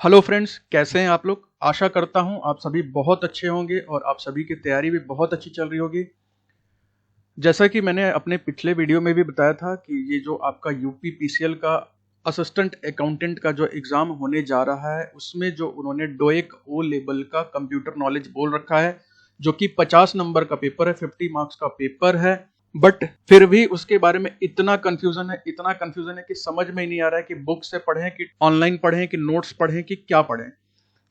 Hello friends, कैसे हैं आप लोग। आशा करता हूं आप सभी बहुत अच्छे होंगे और आप सभी की तैयारी भी बहुत अच्छी चल रही होगी। जैसा कि मैंने अपने पिछले वीडियो में भी बताया था कि ये जो आपका यूपी पीसीएल का असिस्टेंट अकाउंटेंट का जो एग्जाम होने जा रहा है, उसमें जो उन्होंने डोएक ओ लेवल का कंप्यूटर नॉलेज बोल रखा है, जो कि 50 नंबर का पेपर है, 50 मार्क्स का पेपर है। बट फिर भी उसके बारे में इतना कंफ्यूजन है कि समझ में ही नहीं आ रहा है कि बुक से पढ़ें कि ऑनलाइन पढ़ें कि नोट्स पढ़ें कि क्या पढ़ें।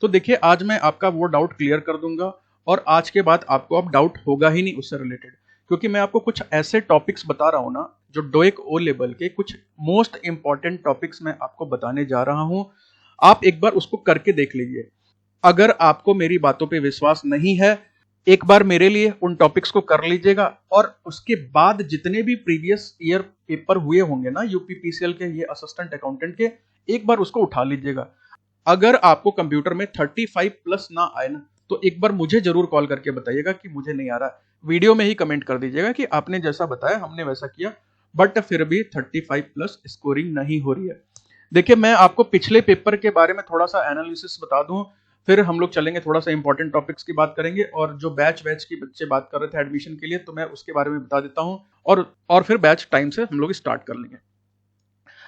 तो देखिए, आज मैं आपका वो डाउट क्लियर कर दूंगा और आज के बाद आपको अब डाउट होगा ही नहीं उससे रिलेटेड, क्योंकि मैं आपको कुछ ऐसे टॉपिक्स बता रहा हूं ना, जो डोएक ओ लेवल के कुछ मोस्ट इंपॉर्टेंट टॉपिक्स मैं आपको बताने जा रहा हूं। आप एक बार उसको करके देख लीजिए। अगर आपको मेरी बातों पे विश्वास नहीं है, एक बार मेरे लिए उन टॉपिक्स को कर लीजिएगा और उसके बाद जितने भी प्रीवियस ईयर पेपर हुए होंगे ना यूपीपीसीएल के, ये असिस्टेंट अकाउंटेंट के, एक बार उसको उठा लीजिएगा। अगर आपको कंप्यूटर में 35 प्लस ना आए ना, तो एक बार मुझे जरूर कॉल करके बताइएगा कि मुझे नहीं आ रहा। वीडियो में ही कमेंट कर दीजिएगा कि आपने जैसा बताया हमने वैसा किया, बट फिर भी 35 प्लस स्कोरिंग नहीं हो रही है। देखिए, मैं आपको पिछले पेपर के बारे में थोड़ा सा एनालिसिस बता दूं, फिर हम लोग चलेंगे, थोड़ा सा इंपॉर्टेंट टॉपिक्स की बात करेंगे, और जो बैच की बच्चे बात कर रहे थे एडमिशन के लिए, तो मैं उसके बारे में बता देता हूं। और फिर बैच टाइम से हम लोग स्टार्ट कर लेंगे।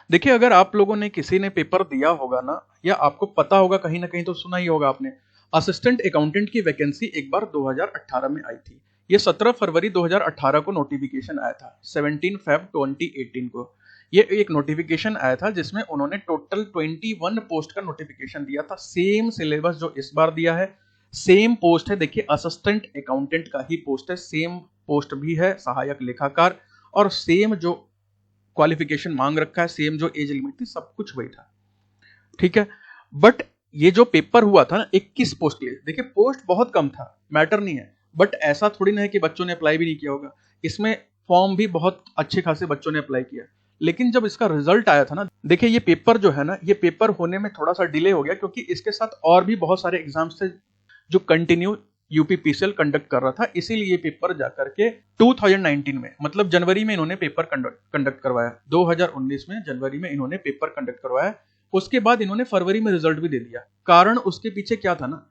देखिए, अगर आप लोगों ने किसी ने पेपर दिया होगा ना, या आपको पता होगा, कहीं ना कहीं तो सुना ही होगा आपने, असिस्टेंट अकाउंटेंट की वैकेंसी एक बार 2018 में आई थी। ये 17 फरवरी 2018 को नोटिफिकेशन आया था, 17 फेब 2018 को ये एक नोटिफिकेशन आया था, जिसमें उन्होंने टोटल 21 पोस्ट का नोटिफिकेशन दिया था। सेम सिलेबस जो इस बार दिया है, सेम पोस्ट है। देखिए, असिस्टेंट अकाउंटेंट का ही पोस्ट है, सेम पोस्ट भी है, सहायक लेखाकार, और सेम जो क्वालिफिकेशन मांग रखा है, सेम जो एज लिमिट थी, सब कुछ वही था। ठीक है। बट ये जो पेपर हुआ था ना 21 पोस्ट के लिए, देखिए पोस्ट बहुत कम था, मैटर नहीं है, बट ऐसा थोड़ी ना है कि बच्चों ने अप्लाई भी नहीं किया होगा। इसमें फॉर्म भी बहुत अच्छे खासे बच्चों ने अप्लाई किया। लेकिन जब इसका रिजल्ट आया था ना, देखिए ये पेपर जो है ना, ये पेपर होने में थोड़ा सा डिले हो गया, क्योंकि इसके साथ और भी बहुत सारे एग्जाम्स थे जो कंटिन्यू यूपीपीसीएल कंडक्ट कर रहा था। इसीलिए ये पेपर जाकर के 2019 में, मतलब जनवरी में इन्होंने पेपर कंडक्ट करवाया। 2019 में जनवरी में इन्होंने पेपर कंडक्ट करवाया। उसके बाद इन्होंने फरवरी में रिजल्ट भी दे दिया। कारण उसके पीछे क्या था ना,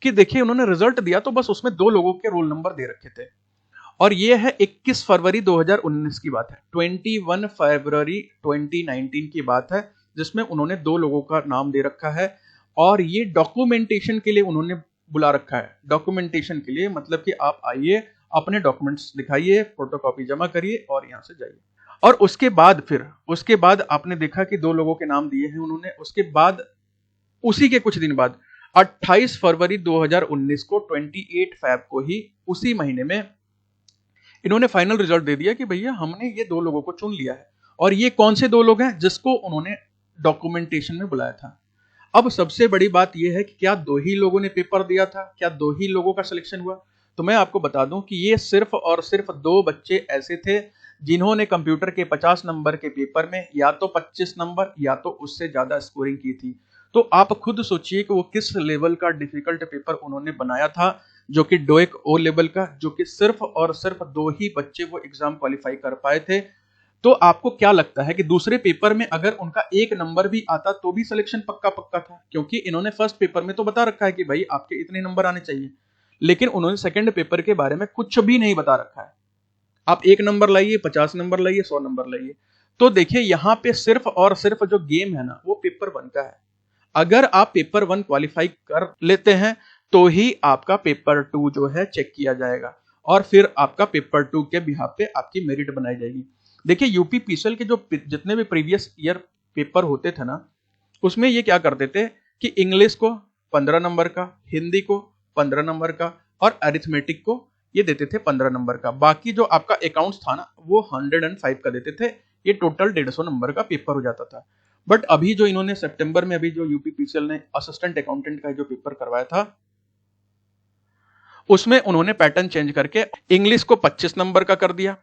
कि देखिए उन्होंने रिजल्ट दिया तो बस उसमें 2 लोगों के रोल नंबर दे रखे थे, और ये है 21 फरवरी 2019 की बात है, 21 फरवरी 2019 की बात है, जिसमें उन्होंने 2 लोगों का नाम दे रखा है। और ये डॉक्यूमेंटेशन के लिए उन्होंने बुला रखा है। डॉक्यूमेंटेशन के लिए मतलब कि आप आइए, अपने डॉक्यूमेंट्स दिखाइए, फोटोकॉपी जमा करिए और यहां से जाइए। और उसके बाद आपने देखा कि 2 लोगों के नाम दिए हैं उन्होंने। उसके बाद उसी के कुछ दिन बाद 28 फरवरी 2019 को, 28 फैब को ही, उसी महीने में इन्होंने फाइनल रिजल्ट दे दिया कि भैया हमने ये 2 लोगों को चुन लिया है। और ये कौन से 2 लोग हैं जिसको उन्होंने डॉक्यूमेंटेशन में बुलाया था। अब सबसे बड़ी बात यह है कि क्या 2 ही लोगों ने पेपर दिया था, क्या 2 ही लोगों का सिलेक्शन हुआ। तो मैं आपको बता दूं कि ये सिर्फ और सिर्फ 2 बच्चे ऐसे थे जिन्होंने कंप्यूटर के 50 नंबर के पेपर में या तो 25 नंबर या तो उससे ज्यादा स्कोरिंग की थी। तो आप खुद सोचिए कि वो किस लेवल का डिफिकल्ट पेपर उन्होंने बनाया था, जो कि डोएक ओ लेवल का, जो कि सिर्फ और सिर्फ 2 ही बच्चे वो एग्जाम क्वालिफाई कर पाए थे। तो आपको क्या लगता है कि दूसरे पेपर में अगर उनका 1 नंबर भी आता तो भी सिलेक्शन पक्का पक्का था, क्योंकि इन्होंने फर्स्ट पेपर में तो बता रखा है कि भाई आपके इतने नंबर आने चाहिए, लेकिन उन्होंने सेकंड पेपर के बारे में कुछ भी नहीं बता रखा है। आप 1 नंबर लाइए, 50 नंबर लाइए, 100 नंबर लाइए। तो देखिए, यहां पे सिर्फ और सिर्फ जो गेम है ना, वो पेपर 1 का है। अगर आप पेपर 1 क्वालिफाई कर लेते हैं तो ही आपका पेपर 2 जो है चेक किया जाएगा, और फिर आपका पेपर 2 के बिहाफ पे आपकी मेरिट बनाई जाएगी। देखिए, यूपी पीसीएल के जो जितने भी प्रीवियस ईयर पेपर होते थे ना, उसमें ये क्या करते थे कि इंग्लिश को 15 नंबर का, हिंदी को 15 नंबर का, और अरिथमेटिक को ये देते थे 15 नंबर का। बाकी जो आपका अकाउंट्स था ना, वो 105 का देते थे। ये टोटल 150 नंबर का पेपर हो जाता था। बट अभी जो इन्होंने सितंबर में, अभी जो यूपीपीसीएल ने असिस्टेंट अकाउंटेंट का जो पेपर करवाया था, उसमें उन्होंने पैटर्न चेंज करके इंग्लिश को 25 नंबर का कर दिया,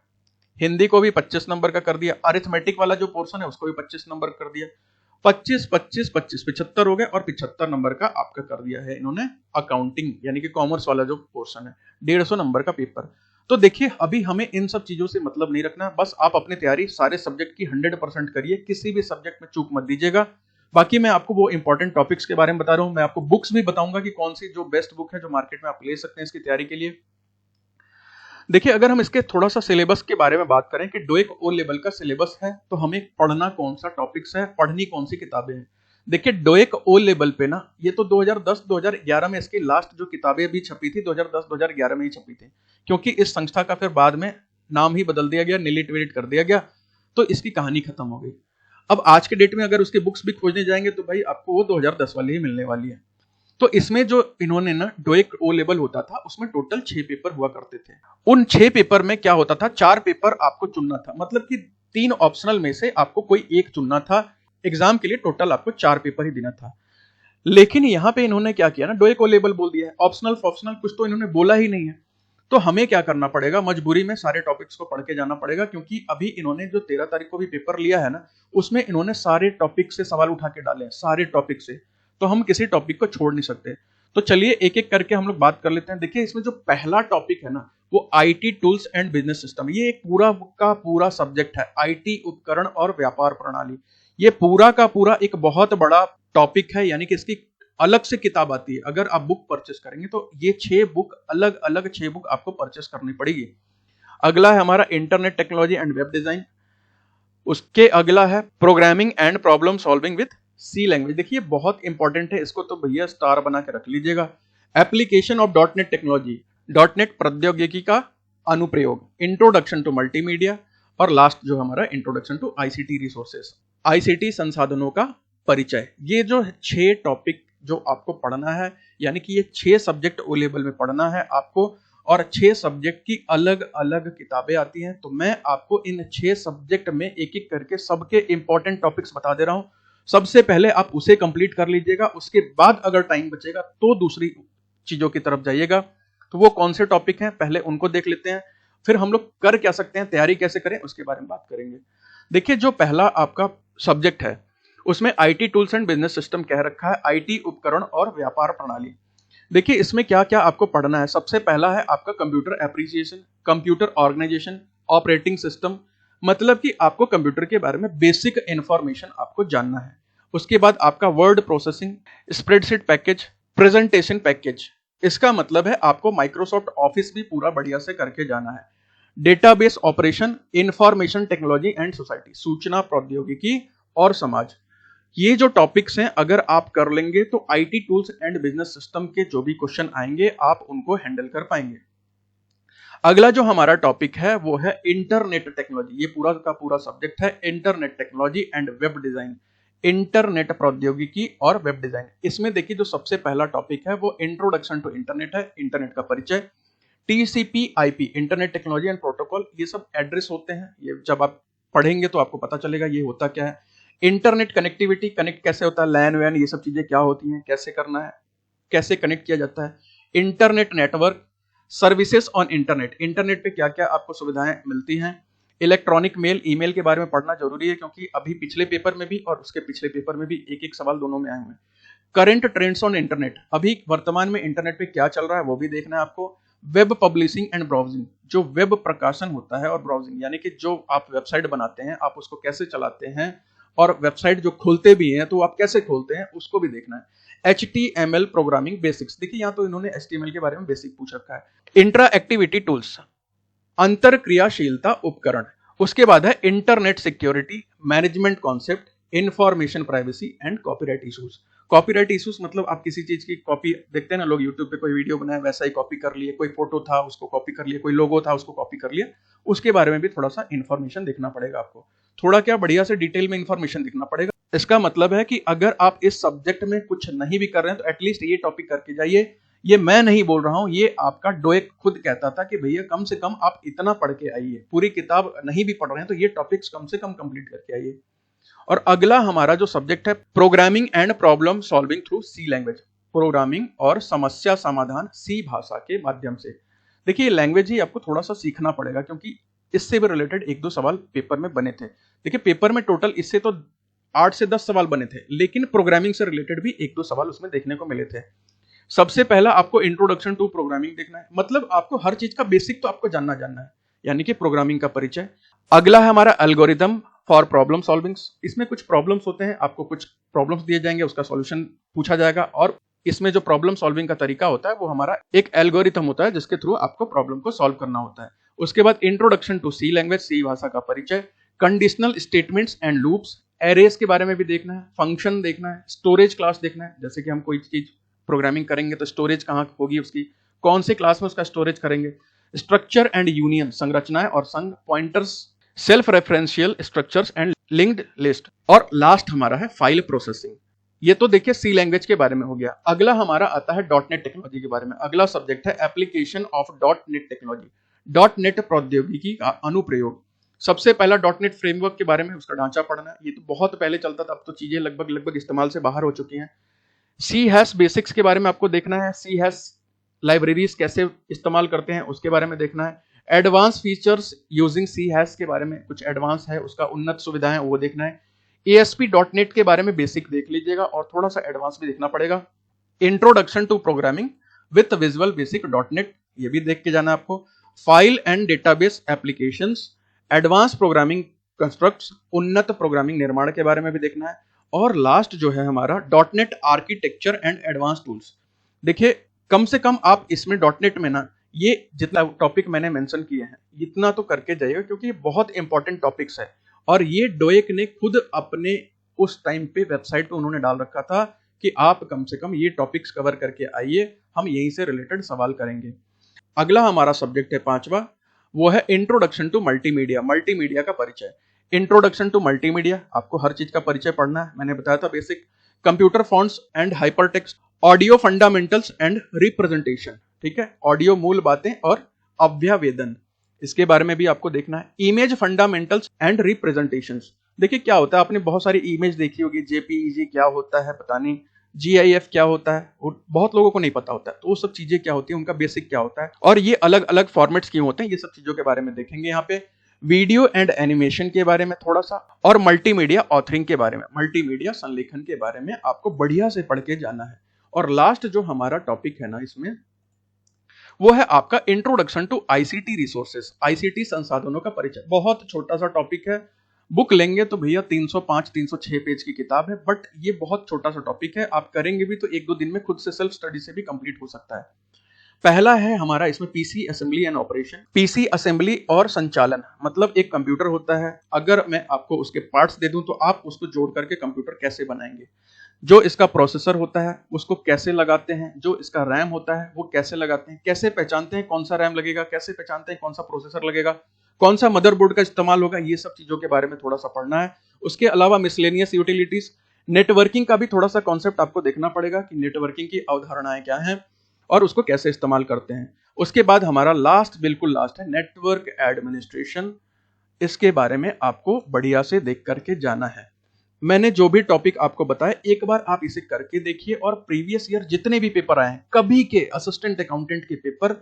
हिंदी को भी 25 नंबर का कर दिया, अरिथमेटिक वाला जो पोर्शन है उसको भी 25 नंबर कर दिया। 25 25 25 75 हो गए, और 75 नंबर का आपका कर दिया है इन्होंने अकाउंटिंग, यानी कि कॉमर्स वाला जो पोर्शन है, 150 नंबर का पेपर। तो देखिए, अभी हमें इन सब चीजों से मतलब नहीं रखना, बस आप अपनी तैयारी सारे सब्जेक्ट की 100% करिए, किसी भी सब्जेक्ट में चूक मत दीजिएगा। बाकी मैं आपको वो इंपॉर्टेंट टॉपिक्स के बारे में बता रहा हूं। मैं आपको बुक्स भी बताऊंगा कि कौन सी जो बेस्ट बुक है जो मार्केट में आप ले सकते हैं इसकी तैयारी के लिए। देखिए, अगर हम इसके थोड़ा सा सिलेबस के बारे में बात करें कि डोएक ओ लेवल का सिलेबस है, तो हमें पढ़ना कौन सा टॉपिक्स है, पढ़नी कौन सी किताबें हैं। देखिए, डोएक ओ लेवल पे ना, ये तो 2010-2011 में इसकी लास्ट जो किताबें भी छपी थी 2010-2011 में ही छपी थी, क्योंकि इस संस्था का फिर बाद में नाम ही बदल दिया गया, नीलिट विलिट कर दिया गया, तो इसकी कहानी खत्म हो गई। अब आज के डेट में अगर उसकी बुक्स भी खोजने जाएंगे तो भाई आपको वो 2010 वाली ही मिलने वाली है। तो इसमें जो इन्होंने ना डोएक ओ लेवल होता था, उसमें टोटल 6 पेपर हुआ करते थे। उन 6 पेपर में क्या होता था, 4 पेपर आपको चुनना था, मतलब कि 3 ऑप्शनल में से आपको कोई एक चुनना था। एग्जाम के लिए टोटल आपको 4 पेपर ही देना था। लेकिन यहां पे इन्होंने क्या किया ना, डोएक ओ लेवल बोल दिया है, ऑप्शनल ऑप्शनल कुछ तो इन्होंने बोला ही नहीं है। तो हमें क्या करना पड़ेगा, मजबूरी में सारे टॉपिक्स को पढ़ के जाना पड़ेगा, क्योंकि अभी इन्होंने जो 13 तारीख को भी पेपर लिया है ना, उसमें इन्होंने सारे टॉपिक से सवाल उठा के डाले हैं, सारे टॉपिक से। तो हम किसी टॉपिक को छोड़ नहीं सकते। तो चलिए एक एक करके हम लोग बात कर लेते हैं। देखिए, इसमें जो पहला टॉपिक है ना, वो IT tools and business system. ये एक पूरा का पूरा सब्जेक्ट है, आईटी उपकरण और व्यापार प्रणाली। ये पूरा का पूरा एक बहुत बड़ा टॉपिक है, यानी कि इसकी अलग से किताब आती है। अगर आप बुक परचेस करेंगे तो ये 6 बुक अलग अलग 6 बुक आपको परचेस करनी पड़ेगी। अगला है हमारा internet technology and web design. उसके अगला है programming and problem solving with C language. देखिए, बहुत इंपॉर्टेंट है, इसको तो भैया स्टार बना के रख लीजिएगा। Application of dot net technology, dot net प्रौद्योगिकी का अनुप्रयोग, इंट्रोडक्शन टू मल्टीमीडिया, और लास्ट जो हमारा introduction to ICT resources, ICT संसाधनों का परिचय। ये जो 6 टॉपिक जो आपको पढ़ना है, यानी कि ये 6 सब्जेक्ट ओ लेवल में पढ़ना है आपको, और 6 सब्जेक्ट की अलग अलग किताबें आती हैं। तो मैं आपको इन 6 सब्जेक्ट में एक एक करके सबके इंपॉर्टेंट टॉपिक्स बता दे रहा हूं। सबसे पहले आप उसे कंप्लीट कर लीजिएगा, उसके बाद अगर टाइम बचेगा तो दूसरी चीजों की तरफ जाइएगा। तो वो कौन से टॉपिक हैं, पहले उनको देख लेते हैं, फिर हम लोग कर क्या सकते हैं, तैयारी कैसे करें, उसके बारे में बात करेंगे। देखिए, जो पहला आपका सब्जेक्ट है उसमें IT tools and business system कह रखा है, आईटी उपकरण और व्यापार प्रणाली। देखिए, इसमें क्या क्या आपको पढ़ना है। सबसे पहला है आपका computer appreciation, computer organisation, operating system, मतलब कि आपको कंप्यूटर के बारे में बेसिक इंफॉर्मेशन आपको जानना है। उसके बाद आपका word processing, spreadsheet package, presentation package. इसका मतलब है आपको माइक्रोसॉफ्ट ऑफिस भी पूरा बढ़िया से करके जाना है। Database operation, information technology and society, सूचना प्रौद्योगिकी और समाज। ये जो टॉपिक्स हैं अगर आप कर लेंगे तो IT tools and business system के जो भी क्वेश्चन आएंगे आप उनको हैंडल कर पाएंगे। अगला जो हमारा टॉपिक है वो है इंटरनेट टेक्नोलॉजी। ये पूरा का पूरा सब्जेक्ट है internet technology and web design, internet प्रौद्योगिकी और वेब डिजाइन। इसमें देखिए, जो सबसे पहला टॉपिक है वो इंट्रोडक्शन टू इंटरनेट है, इंटरनेट का परिचय। TCP IP, internet technology and protocol, ये सब एड्रेस होते हैं। ये जब आप पढ़ेंगे तो आपको पता चलेगा ये होता क्या है। इंटरनेट कनेक्टिविटी, कनेक्ट कैसे होता है, लैन वैन, ये सब चीजें क्या होती हैं, कैसे करना है, कैसे कनेक्ट किया जाता है। Internet network, services on internet, internet पे क्या क्या आपको सुविधाएं मिलती हैं। इलेक्ट्रॉनिक मेल, ईमेल के बारे में पढ़ना जरूरी है, क्योंकि अभी पिछले पेपर में भी और उसके पिछले पेपर में भी एक एक सवाल दोनों में आए हुए हैं। करंट ट्रेंड्स ऑन इंटरनेट, अभी वर्तमान में इंटरनेट पे क्या चल रहा है वो भी देखना है आपको। वेब पब्लिशिंग एंड ब्राउजिंग, जो वेब प्रकाशन होता है, और ब्राउजिंग यानी कि जो आप वेबसाइट बनाते हैं आप उसको कैसे चलाते हैं, और वेबसाइट जो खोलते भी हैं तो आप कैसे खोलते हैं उसको भी देखना है। HTML प्रोग्रामिंग बेसिक्स, देखिए यहाँ तो इन्होंने HTML के बारे में बेसिक पूछ रखा है। इंट्राएक्टिविटी टूल्स, अंतर क्रियाशीलता उपकरण। उसके बाद है internet security, management concept, information privacy and copyright issues. Copyright issues मतलब आप किसी चीज की कॉपी देखते हैं ना, लोग यूट्यूब पे कोई वीडियो बनाए वैसा ही कॉपी कर लिए, कोई फोटो था उसको कॉपी कर लिए, कोई लोगो था उसको कॉपी कर लिया, उसके बारे में भी थोड़ा सा इंफॉर्मेशन देखना पड़ेगा आपको। थोड़ा क्या बढ़िया से डिटेल में इंफॉर्मेशन देखना पड़ेगा। इसका मतलब है कि अगर आप इस सब्जेक्ट में कुछ नहीं भी कर रहे हैं तो एटलीस्ट ये टॉपिक करके जाइए। ये मैं नहीं बोल रहा हूं, ये आपका डोएक खुद कहता था कि भैया कम से कम आप इतना पढ़ के आइए, पूरी किताब नहीं भी पढ़ रहे हैं तो ये टॉपिक्स कम से कम कंप्लीट करके आइए। और अगला हमारा जो सब्जेक्ट है programming and problem solving through C language, programming और समस्या समाधान सी भाषा के माध्यम से। देखिए, लैंग्वेज ही आपको थोड़ा सा सीखना पड़ेगा, क्योंकि इससे भी रिलेटेड 1-2 सवाल पेपर में बने थे। देखिए, पेपर में टोटल इससे तो 8 से 10 सवाल बने थे, लेकिन प्रोग्रामिंग से रिलेटेड भी 1-2 सवाल उसमें देखने को मिले थे। सबसे पहला आपको इंट्रोडक्शन टू प्रोग्रामिंग देखना है, मतलब आपको हर चीज का बेसिक तो आपको जानना है, यानी कि प्रोग्रामिंग का परिचय। अगला है हमारा एल्गोरिदम, फॉर प्रॉब्लम सॉल्विंग्स, इसमें कुछ प्रॉब्लम्स होते हैं, आपको कुछ प्रॉब्लम्स दिए जाएंगे, उसका सॉल्यूशन पूछा जाएगा, और इसमें जो प्रॉब्लम सॉल्विंग का तरीका होता है वो हमारा एक एल्गोरिथम होता है जिसके थ्रू आपको प्रॉब्लम को सॉल्व करना होता है। उसके बाद इंट्रोडक्शन टू सी लैंग्वेज, सी भाषा का परिचय, conditional statements and loops, arrays के बारे में भी देखना है, फंक्शन देखना है, स्टोरेज क्लास देखना है, जैसे कि हम कोई चीज प्रोग्रामिंग करेंगे तो स्टोरेज कहाँ होगी उसकी, कौन से क्लास में उसका स्टोरेज करेंगे, स्ट्रक्चर एंड यूनियन, संरचनाएं और संघ, pointers, self referential structures and linked list, और लास्ट हमारा है फाइल प्रोसेसिंग। ये तो देखिए सी लैंग्वेज के बारे में हो गया। अगला हमारा आता है डॉट नेट टेक्नोलॉजी के बारे में। अगला सब्जेक्ट है application of dot net technology, dot net प्रौद्योगिकी का अनुप्रयोग। सबसे पहला डॉट नेट फ्रेमवर्क के बारे में, उसका ढांचा पढ़ना है। ये तो बहुत पहले चलता था, अब तो चीजें लगभग इस्तेमाल से बाहर हो चुकी हैं। सी हैश बेसिक्स के बारे में आपको देखना है, सी हैश लाइब्रेरीज कैसे इस्तेमाल करते हैं उसके बारे में देखना है। Advance features using C hash के बारे में, कुछ एडवांस है, उसका उन्नत सुविधाएं वो देखना है। ASP.NET के बारे में बेसिक देख लीजिएगा और थोड़ा सा एडवांस भी देखना पड़ेगा। Introduction to programming with visual basic .NET, ये भी देख के जाना आपको। File and database applications, advance programming constructs, उन्नत प्रोग्रामिंग निर्माण के बारे में भी देखना है। और लास्ट जो है हमारा .NET architecture and advance tools. देखिए कम से कम आप इसमें .NET में ना ये जितना टॉपिक मैंने मेंशन किए हैं इतना तो करके जाइएगा, क्योंकि ये बहुत इंपॉर्टेंट टॉपिक्स है। और ये डोएक ने खुद अपने उस टाइम पे वेबसाइट पे उन्होंने डाल रखा था कि आप कम से कम ये टॉपिक्स कवर करके आइए, हम यहीं से रिलेटेड सवाल करेंगे। अगला हमारा सब्जेक्ट है पांचवा, वो है इंट्रोडक्शन टू मल्टीमीडिया, मल्टीमीडिया का परिचय। इंट्रोडक्शन टू मल्टीमीडिया, आपको हर चीज का परिचय पढ़ना है, मैंने बताया था basic. Computer fonts and hypertext, audio fundamentals and representation, ठीक है, ऑडियो मूल बातें और अभ्यावेदन, इसके बारे में भी आपको देखना है। इमेज फंडामेंटल्स एंड रिप्रेजेंटेशंस, देखिए क्या होता है, आपने बहुत सारी इमेज देखी होगी, जेपीईजी क्या होता है पता नहीं, GIF क्या होता है, और बहुत लोगों को नहीं पता होता है, तो वो सब चीजें क्या होती है, उनका बेसिक क्या होता है, और ये अलग अलग फॉर्मेट्स क्यों होते हैं, ये सब चीजों के बारे में देखेंगे यहाँ पे। वीडियो एंड एनिमेशन के बारे में थोड़ा सा, और मल्टीमीडिया ऑथरिंग के बारे में, मल्टीमीडिया संलेखन के बारे में आपको बढ़िया से पढ़ के जाना है। और लास्ट जो हमारा टॉपिक है ना इसमें, वो है आपका introduction to ICT resources, ICT संसाधनों का परिचय। बहुत छोटा सा टॉपिक है, बुक लेंगे तो भैया 305-306 पेज की किताब है, बट ये बहुत छोटा सा टॉपिक है, आप करेंगे भी तो 1-2 दिन में खुद से सेल्फ स्टडी से भी कंप्लीट हो सकता है। पहला है हमारा इसमें PC assembly and operation. PC assembly और संचालन, मतलब एक कंप्यूटर होता है, अगर मैं आपको उसके पार्ट्स दे दूं तो आप उसको जोड़ करके कंप्यूटर कैसे बनाएंगे। जो इसका प्रोसेसर होता है उसको कैसे लगाते हैं, जो इसका रैम होता है वो कैसे लगाते हैं, कैसे पहचानते हैं कौन सा रैम लगेगा, कैसे पहचानते हैं कौन सा प्रोसेसर लगेगा, कौन सा मदरबोर्ड का इस्तेमाल होगा, ये सब चीजों के बारे में थोड़ा सा पढ़ना है। उसके अलावा मिसलेनियस यूटिलिटीज, नेटवर्किंग का भी थोड़ा सा कॉन्सेप्ट आपको देखना पड़ेगा कि नेटवर्किंग की अवधारणाएं क्या हैं और उसको कैसे इस्तेमाल करते हैं। उसके बाद हमारा लास्ट, बिल्कुल लास्ट है नेटवर्क एडमिनिस्ट्रेशन, इसके बारे में आपको बढ़िया से देख करके जाना है। मैंने जो भी टॉपिक आपको बताया एक बार आप इसे करके देखिए, और प्रीवियस ईयर जितने भी पेपर आए हैं कभी के असिस्टेंट अकाउंटेंट के पेपर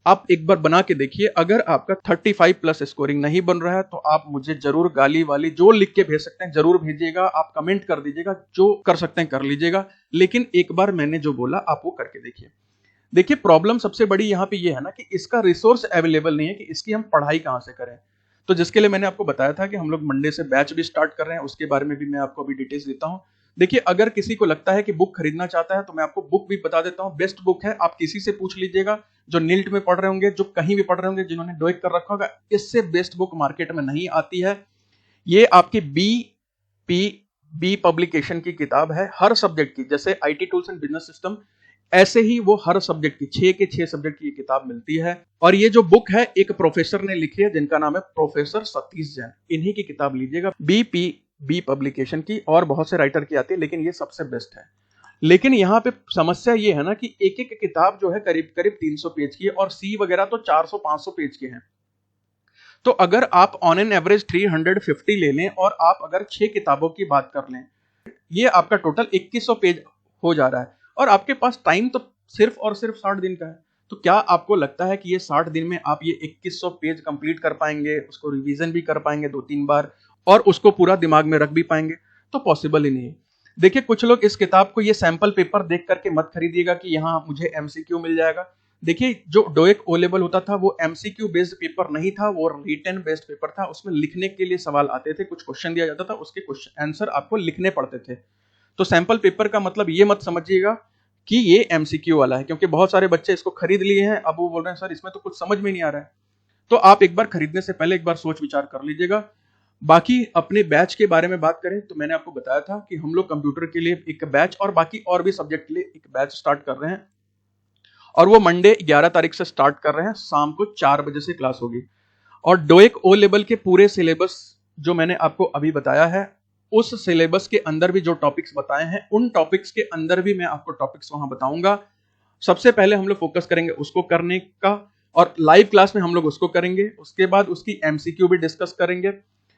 आप एक बार बना के देखिए। अगर आपका 35+ स्कोरिंग नहीं बन रहा है तो आप मुझे जरूर गाली वाली जो लिख के भेज सकते हैं जरूर भेजिएगा, आप कमेंट कर दीजिएगा, जो कर सकते हैं कर लीजिएगा, लेकिन एक बार मैंने जो बोला आप वो करके देखिए। देखिए प्रॉब्लम सबसे बड़ी यहाँ पे ये है ना कि इसका रिसोर्स अवेलेबल नहीं है कि इसकी हम पढ़ाई कहाँ से करें। तो जिसके लिए मैंने आपको बताया था कि हम लोग मंडे से बैच भी स्टार्ट कर रहे हैं, उसके बारे में भी मैं आपको अभी डिटेल्स देता हूँ। देखिए अगर किसी को लगता है कि बुक खरीदना चाहता है तो मैं आपको बुक भी बता देता हूँ, बेस्ट बुक है, आप किसी से पूछ लीजिएगा जो नील्ट में पढ़ रहे होंगे, जो कहीं भी पढ़ रहे होंगे, जिन्होंने डोएक कर रखा होगा, इससे बेस्ट बुक मार्केट में नहीं आती है। ये आपकी बी पब्लिकेशन की किताब है, हर सब्जेक्ट की, जैसे IT tools and business system, ऐसे ही वो हर सब्जेक्ट की 6 के 6 सब्जेक्ट की किताब मिलती है। और ये जो बुक है एक प्रोफेसर ने लिखी है जिनका नाम है प्रोफेसर सतीश जैन, इन्हीं की किताब लीजिएगा, बी पब्लिकेशन की, और बहुत से राइटर की आती है लेकिन ये सबसे बेस्ट है। लेकिन यहाँ पे समस्या ये है ना कि एक एक किताब जो है करीब करीब 300 पेज की है, और सी वगैरह तो 400-500 पेज के हैं। तो अगर आप ऑन एन एवरेज 350 ले लें और आप अगर 6 किताबों की बात कर लें, ये आपका टोटल 2100 पेज हो जा रहा है, और आपके पास टाइम तो सिर्फ और सिर्फ 60 दिन का है। तो क्या आपको लगता है कि ये 60 दिन में आप ये 2100 पेज कंप्लीट कर पाएंगे, उसको रिवीजन भी कर पाएंगे 2-3 बार, और उसको पूरा दिमाग में रख भी पाएंगे? तो पॉसिबल ही नहीं है। देखिए कुछ लोग इस किताब को ये सैंपल पेपर देख करके मत खरीदिएगा कि यहाँ मुझे MCQ मिल जाएगा। देखिए जो डोएक ओ लेवल होता था वो एमसीक्यू बेस्ड पेपर नहीं था, वो रिटन बेस्ड पेपर था। उसमें लिखने के लिए सवाल आते थे, कुछ क्वेश्चन दिया जाता था, उसके क्वेश्चन आंसर आपको लिखने पड़ते थे। तो सैंपल पेपर का मतलब ये मत समझिएगा कि ये एमसीक्यू वाला है, क्योंकि बहुत सारे बच्चे इसको खरीद लिए हैं, अब वो बोल रहे हैं सर इसमें तो कुछ समझ में नहीं आ रहा है। तो आप एक बार खरीदने से पहले एक बार सोच विचार कर लीजिएगा। बाकी अपने बैच के बारे में बात करें तो मैंने आपको बताया था कि हम लोग कंप्यूटर के लिए एक बैच और बाकी और भी सब्जेक्ट के लिए एक बैच स्टार्ट कर रहे हैं, और वो मंडे 11 तारीख से स्टार्ट कर रहे हैं। शाम को 4 बजे से क्लास होगी। और डोएक ओ लेवल के पूरे सिलेबस जो मैंने आपको अभी बताया है, उस सिलेबस के अंदर भी जो टॉपिक्स बताए हैं, उन टॉपिक्स के अंदर भी मैं आपको टॉपिक्स वहां बताऊंगा। सबसे पहले हम लोग फोकस करेंगे उसको करने का, और लाइव क्लास में हम लोग उसको करेंगे। उसके बाद उसकी एमसीक्यू भी डिस्कस करेंगे,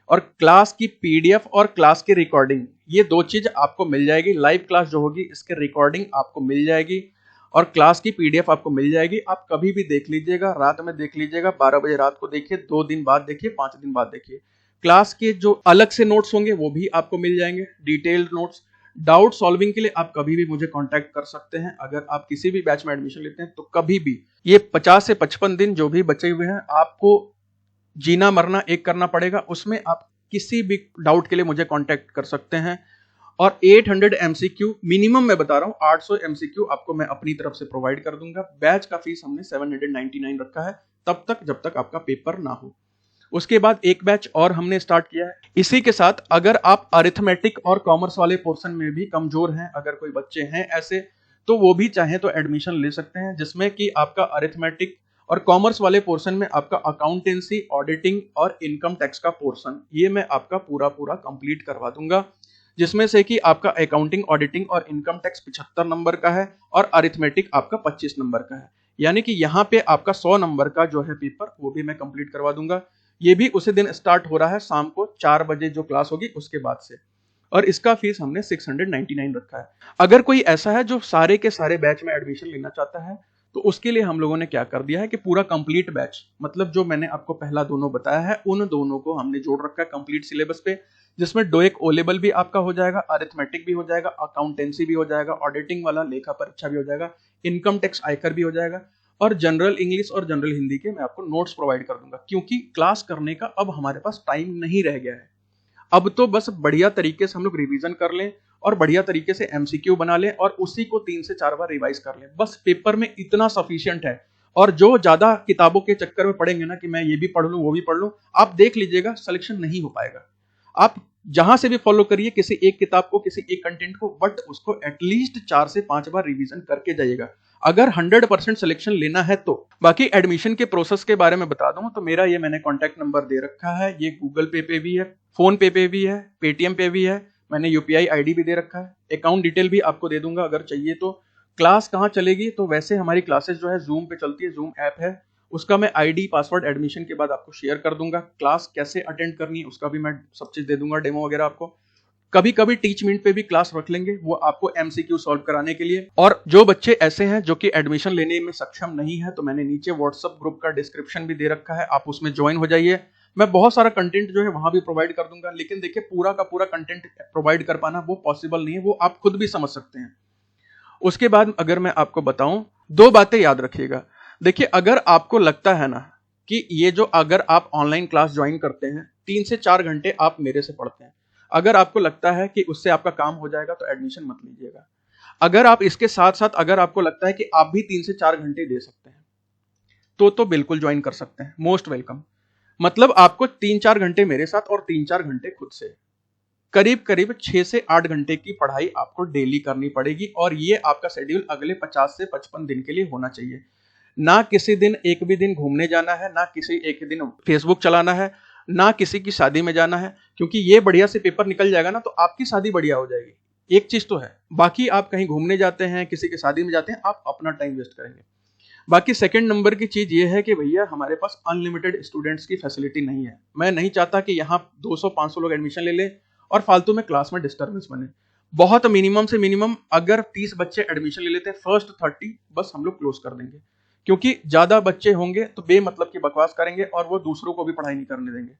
और क्लास की पीडीएफ और क्लास की रिकॉर्डिंग, ये दो चीज आपको मिल जाएगी। लाइव क्लास जो होगी इसके रिकॉर्डिंग आपको मिल जाएगी और क्लास की पीडीएफ आपको मिल जाएगी। आप कभी भी देख लीजिएगा, रात में देख लीजिएगा, 12 बजे रात को देखिए, 2 दिन बाद देखिए, 5 दिन बाद देखिए। क्लास के जो अलग से नोट्स होंगे वो भी आपको मिल जाएंगे, डिटेल्ड नोट्स। डाउट सॉल्विंग के लिए आप कभी भी मुझे कांटेक्ट कर सकते हैं। अगर आप किसी भी बैच में एडमिशन लेते हैं तो कभी भी, ये 50 से 55 दिन जो भी बचे हुए हैं, आपको जीना मरना एक करना पड़ेगा। उसमें आप किसी भी डाउट के लिए मुझे कांटेक्ट कर सकते हैं। और 800 एमसीक्यू मिनिमम, मैं बता रहा हूं, 800 एमसीक्यू आपको मैं अपनी तरफ से प्रोवाइड कर दूंगा। बैच का फीस हमने 799 रखा है, तब तक जब तक आपका पेपर ना हो। उसके बाद एक बैच और हमने स्टार्ट किया है। इसी के साथ अगर आप अरिथमेटिक और कॉमर्स वाले पोर्शन में भी कमजोर हैं, अगर कोई बच्चे हैं ऐसे, तो वो भी चाहें तो एडमिशन ले सकते हैं, जिसमें कि आपका अरिथमेटिक और कॉमर्स वाले पोर्शन में आपका अकाउंटेंसी, ऑडिटिंग और इनकम टैक्स का पोर्शन, ये मैं आपका पूरा पूरा कंप्लीट करवा दूंगा। जिसमें से कि आपका अकाउंटिंग, ऑडिटिंग और इनकम टैक्स 75 नंबर का है, और अरिथमेटिक आपका 25 नंबर का है। यानी कि यहाँ पे आपका 100 नंबर का जो है पेपर, वो भी मैं कंप्लीट करवा दूंगा। ये भी उसी दिन स्टार्ट हो रहा है, शाम को 4 बजे जो क्लास होगी उसके बाद से। और इसका फीस हमने 699 रखा है। अगर कोई ऐसा है जो सारे के सारे बैच में एडमिशन लेना चाहता है, तो उसके लिए हम लोगों ने क्या कर दिया है कि पूरा कंप्लीट बैच, मतलब जो मैंने आपको पहला दोनों बताया है, उन दोनों को हमने जोड़ रखा है कंप्लीट सिलेबस पे, जिसमें डोएक ओ लेवल भी आपका हो जाएगा, अरिथमेटिक भी हो जाएगा, अकाउंटेंसी भी हो जाएगा, ऑडिटिंग वाला लेखा परीक्षा भी हो जाएगा, इनकम टैक्स आयकर भी हो जाएगा, और जनरल इंग्लिश और जनरल हिंदी के मैं आपको नोट्स प्रोवाइड कर दूंगा। क्योंकि क्लास करने का अब हमारे पास टाइम नहीं रह गया है। अब तो बस बढ़िया तरीके से हम लोग रिवीजन कर लें और बढ़िया तरीके से एमसीक्यू बना लें और उसी को 3 से 4 बार रिवाइज कर लें, बस पेपर में इतना सफिशिएंट है। और जो ज्यादा किताबों के चक्कर में पड़ेंगे ना कि मैं ये भी पढ़ लूं वो भी पढ़ लूं, आप देख लीजिएगा सिलेक्शन नहीं हो पाएगा। आप जहां से भी फॉलो करिए किसी एक किताब को, किसी एक कंटेंट को, बट उसको एटलीस्ट 4 से 5 बार रिवीजन करके जाइएगा, अगर 100% सिलेक्शन लेना है तो। बाकी एडमिशन के प्रोसेस के बारे में बता दूं तो मेरा ये मैंने कॉन्टैक्ट नंबर दे रखा है, ये गूगल पे भी है, फोन पे भी है, पेटीएम पे भी है, मैंने यूपीआई आईडी भी दे रखा है, अकाउंट डिटेल भी आपको दे दूंगा अगर चाहिए तो। क्लास कहाँ चलेगी, तो वैसे हमारी क्लासेस जो है जूम पे चलती है, जूम ऐप है, उसका मैं आईडी पासवर्ड एडमिशन के बाद आपको शेयर कर दूंगा। क्लास कैसे अटेंड करनी है उसका भी मैं सब चीज दे दूंगा, डेमो वगैरह आपको। कभी कभी टीचमेंट पे भी क्लास रख लेंगे, वो आपको एमसीक्यू सॉल्व कराने के लिए। और जो बच्चे ऐसे हैं जो कि एडमिशन लेने में सक्षम नहीं है, तो मैंने नीचे व्हाट्सएप ग्रुप का डिस्क्रिप्शन भी दे रखा है, आप उसमें ज्वाइन हो जाइए। मैं बहुत सारा कंटेंट जो है वहां भी प्रोवाइड कर दूंगा, लेकिन देखिए पूरा का पूरा कंटेंट प्रोवाइड कर पाना वो पॉसिबल नहीं है, वो आप खुद भी समझ सकते हैं। उसके बाद अगर मैं आपको बताऊं, 2 बातें याद रखिएगा। देखिए अगर आपको लगता है ना कि ये जो, अगर आप ऑनलाइन क्लास ज्वाइन करते हैं 3 से 4 घंटे आप मेरे से पढ़ते हैं, अगर आपको लगता है कि उससे आपका काम हो जाएगा तो एडमिशन मत लीजिएगा। अगर आप इसके साथ साथ अगर आपको लगता है कि आप भी 3 से 4 घंटे दे सकते हैं तो बिल्कुल ज्वाइन कर सकते हैं, मोस्ट वेलकम। मतलब आपको 3-4 घंटे मेरे साथ और 3-4 घंटे खुद से, करीब करीब 6 से 8 घंटे की पढ़ाई आपको डेली करनी पड़ेगी। और ये आपका शेड्यूल अगले 50 से 55 दिन के लिए होना चाहिए। ना किसी दिन एक भी दिन घूमने जाना है, ना किसी एक दिन फेसबुक चलाना है, ना किसी की शादी में जाना है, क्योंकि ये बढ़िया से पेपर निकल जाएगा ना तो आपकी शादी बढ़िया हो जाएगी। एक चीज तो है, बाकी आप कहीं घूमने जाते हैं, किसी की शादी में जाते हैं, आप अपना टाइम वेस्ट करेंगे। बाकी सेकंड नंबर की चीज ये है कि भैया हमारे पास अनलिमिटेड स्टूडेंट्स की फैसिलिटी नहीं है। मैं नहीं चाहता कि यहाँ 200-500 लोग एडमिशन ले ले और फालतू में क्लास में डिस्टर्बेंस बने। बहुत मिनिमम से मिनिमम अगर 30 बच्चे एडमिशन ले लेते हैं, फर्स्ट 30 बस हम लोग क्लोज कर देंगे, क्योंकि ज्यादा बच्चे होंगे तो बेमतलब की बकवास करेंगे और वो दूसरों को भी पढ़ाई नहीं करने देंगे।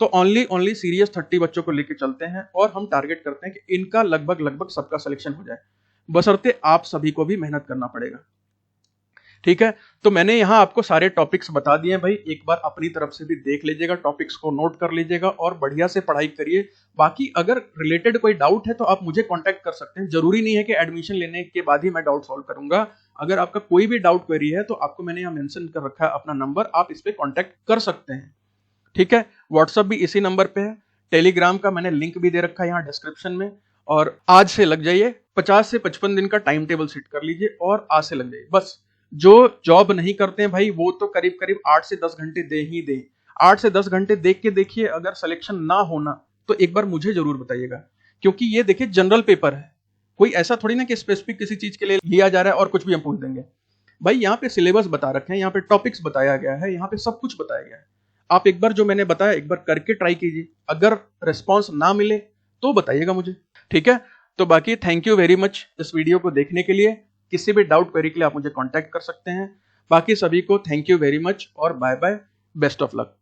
तो ओनली सीरियस 30 बच्चों को लेकर चलते हैं, और हम टारगेट करते हैं कि इनका लगभग लगभग सबका सिलेक्शन हो जाए, बशर्ते आप सभी को भी मेहनत करना पड़ेगा। ठीक है, तो मैंने यहाँ आपको सारे टॉपिक्स बता दिए हैं भाई, एक बार अपनी तरफ से भी देख लीजिएगा, टॉपिक्स को नोट कर लीजिएगा और बढ़िया से पढ़ाई करिए। बाकी अगर रिलेटेड कोई डाउट है तो आप मुझे कांटेक्ट कर सकते हैं, जरूरी नहीं है कि एडमिशन लेने के बाद ही मैं डाउट सॉल्व करूंगा। अगर आपका कोई भी डाउट क्वेरी है तो आपको मैंने यहाँ मेंशन कर रखा है अपना नंबर, आप इस पे कांटेक्ट कर सकते हैं। ठीक है, व्हाट्सएप भी इसी नंबर पे है, टेलीग्राम का मैंने लिंक भी दे रखा है यहाँ डिस्क्रिप्शन में। और आज से लग जाइए, 50 से 55 दिन का टाइम टेबल सेट कर लीजिए और आज से लग जाइए। बस जो जॉब नहीं करते हैं भाई वो तो करीब करीब 8 से 10 घंटे दे ही दे, 8 से 10 घंटे देख के देखिए, अगर सिलेक्शन ना होना तो एक बार मुझे जरूर बताइएगा, क्योंकि ये देखिए जनरल पेपर है, कोई ऐसा थोड़ी ना कि स्पेसिफिक किसी चीज के लिए लिया जा रहा है और कुछ भी हम पूछ देंगे। भाई यहाँ पे सिलेबस बता रखे हैं, यहाँ पे टॉपिक्स बताया गया है, यहाँ पे सब कुछ बताया गया है। आप एक बार जो मैंने बताया एक बार करके ट्राई कीजिए, अगर रिस्पॉन्स ना मिले तो बताइएगा मुझे। ठीक है, तो बाकी थैंक यू वेरी मच इस वीडियो को देखने के लिए। किसी भी डाउट क्वेरी के लिए आप मुझे कांटेक्ट कर सकते हैं। बाकी सभी को थैंक यू वेरी मच और bye bye, best of luck.